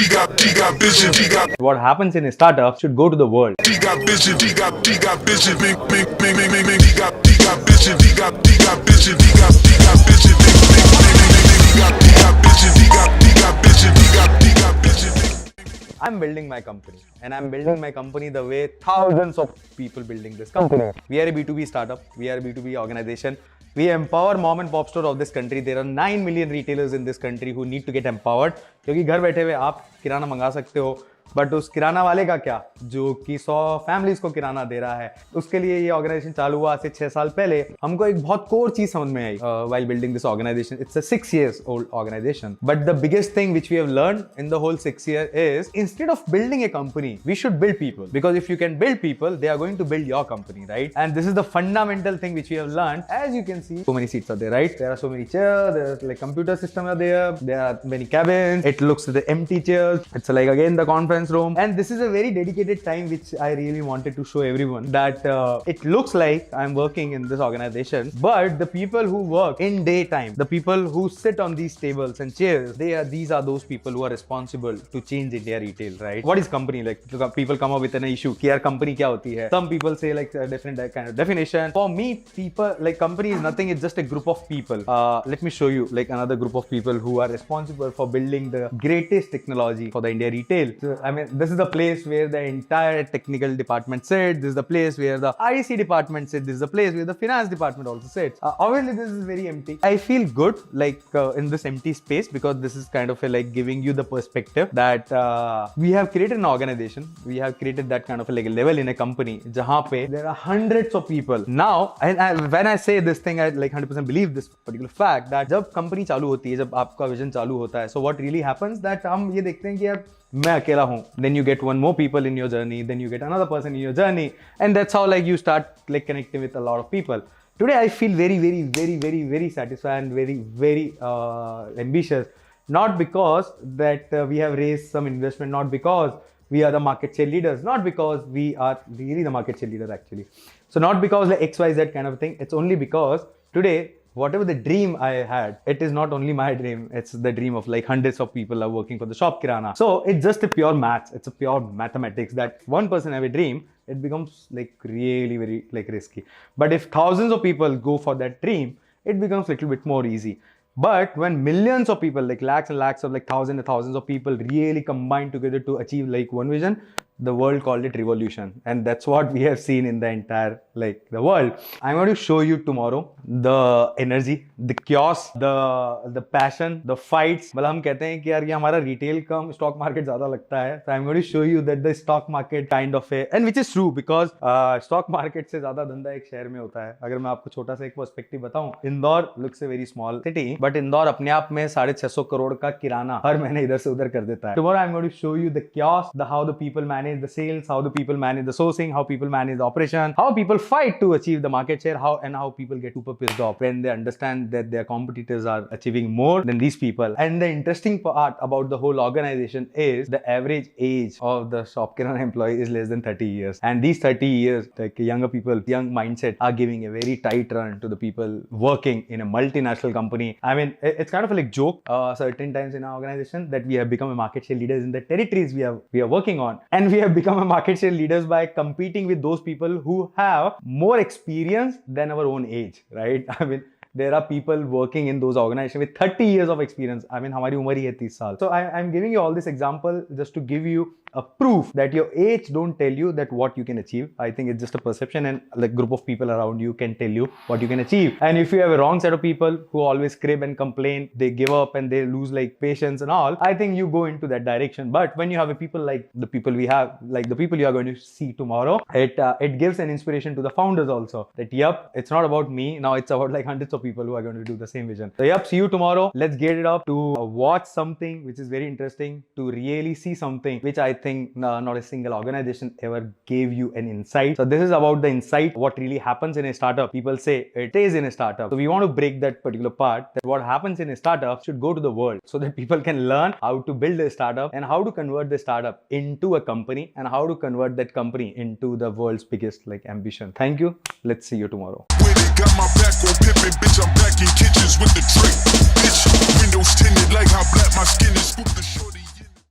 got vision, he got What happens in a startup should go to the world. he got vision, he got vision, he got vision, he got vision, he got vision, he got vision, he got vision. I'm building my company, and I'm building my company the way thousands of people building this company. We are a B2B startup. We are a B2B organization. We empower mom and pop store of this country. There are 9 million retailers in this country who need to get empowered. क्योंकि घर बैठे हुए आप किराना मंगा सकते हो, but उस किराना वाले का क्या, जो कि 100 फैमिलीज को किराना दे रहा है, उसके लिए ये ऑर्गेनाइजेशन चालू हुआ आज से 6 साल पहले. हमको एक बहुत कोर चीज समझ में आई while building this organization. It's a 6 years old organization, but the biggest thing which we have learned in the whole 6 years is instead of building a company, we should build people, because if you can build people, they are going to build your company, right? And this is the fundamental thing which we have learned. As you can see, so many seats are there, right? There are so many chairs, there are like computer systems are there are many cabins. It looks at the empty chairs. It's like again the conference room, and this is a very dedicated time which I really wanted to show everyone that it looks like I'm working in this organization, but the people who work in daytime, the people who sit on these tables and chairs, these are those people who are responsible to change India retail, right? What is company? Like people come up with an issue कि यार company क्या होती है? Some people say like a different kind of definition. For me, people like company is nothing. It's just a group of people. Let me show you like another group of people who are responsible for building the greatest technology for the India retail. So, I mean, this is the place where the entire technical department sits. This is the place where the IC department sits. This is the place where the finance department also sits. Obviously, this is very empty. I feel good like in this empty space, because this is kind of like giving you the perspective that we have created an organization. We have created that kind of like a level in a company jahan pe there are hundreds of people now. And when I say this thing, I like 100% believe this particular fact that जब company चालू होती है, जब आपका vision चालू होता है, so what really happens that हम ये देखते हैं कि यार मैं अकेला हूँ, then you get one more people in your journey, then you get another person in your journey, and that's how like you start like connecting with a lot of people. Today I feel very satisfied and very ambitious, not because that we have raised some investment, not because we are the market share leaders, not because we are really the market share leaders actually. So not because like XYZ kind of thing, it's only because today whatever the dream I had, it is not only my dream, it's the dream of like hundreds of people are working for the shop kirana. So it's just a pure maths, it's a pure mathematics that one person have a dream, it becomes like really very like risky. But if thousands of people go for that dream, it becomes a little bit more easy. But when millions of people, like lakhs and lakhs of like thousands and thousands of people really combine together to achieve like one vision, the world called it revolution. And that's what we have seen in the entire like the world. I'm going to show you tomorrow the energy, the chaos, the passion, the fights. मतलब हम कहते हैं कि यार ये हमारा retail कम stock market ज़्यादा लगता है. So I'm going to show you that the stock market kind of a, and which is true because stock market से ज़्यादा धंधा एक शहर में होता है. अगर मैं आपको छोटा सा एक पर्सपेक्टिव बताऊं, Indore looks a very small city, but Indore अपने आप में 650 करोड़ का किराना हर महीने इधर से उधर कर देता है. Tomorrow I'm going to show you the chaos, how the people manage the sales, how the people manage the sourcing, how people manage the operation, how people fight to achieve the market share, how people get super pissed off when they understand that their competitors are achieving more than these people. And the interesting part about the whole organization is the average age of the shop kirana employee is less than 30 years. And these 30 years, like younger people, young mindset are giving a very tight run to the people working in a multinational company. I mean, it's kind of like joke certain times in our organization that we have become a market share leaders in the territories we are working on. And we have become a market share leaders by competing with those people who have more experience than our own age, right? I mean, there are people working in those organizations with 30 years of experience. I mean, हमारी उम्र ही है 30 साल. So I'm giving you all this example just to give you a proof that your age don't tell you that what you can achieve. I think it's just a perception, and like group of people around you can tell you what you can achieve. And if you have a wrong set of people who always crib and complain, they give up and they lose like patience and all, I think you go into that direction. But when you have a people like the people we have, like the people you are going to see tomorrow, it gives an inspiration to the founders also that yep, it's not about me now, it's about like hundreds of people who are going to do the same vision. So yep, see you tomorrow. Let's get it up to watch something which is very interesting, to really see something which I think not a single organization ever gave you an insight. So this is about the insight, what really happens in a startup. People say it is in a startup. So we want to break that particular part, that what happens in a startup should go to the world so that people can learn how to build a startup and how to convert the startup into a company and how to convert that company into the world's biggest like ambition. Thank you. Let's see you tomorrow. Got my back on pimpin', bitch, I'm back in kitchens with the tray. Bitch, windows tinted like how black my skin is. Scoop the shorty.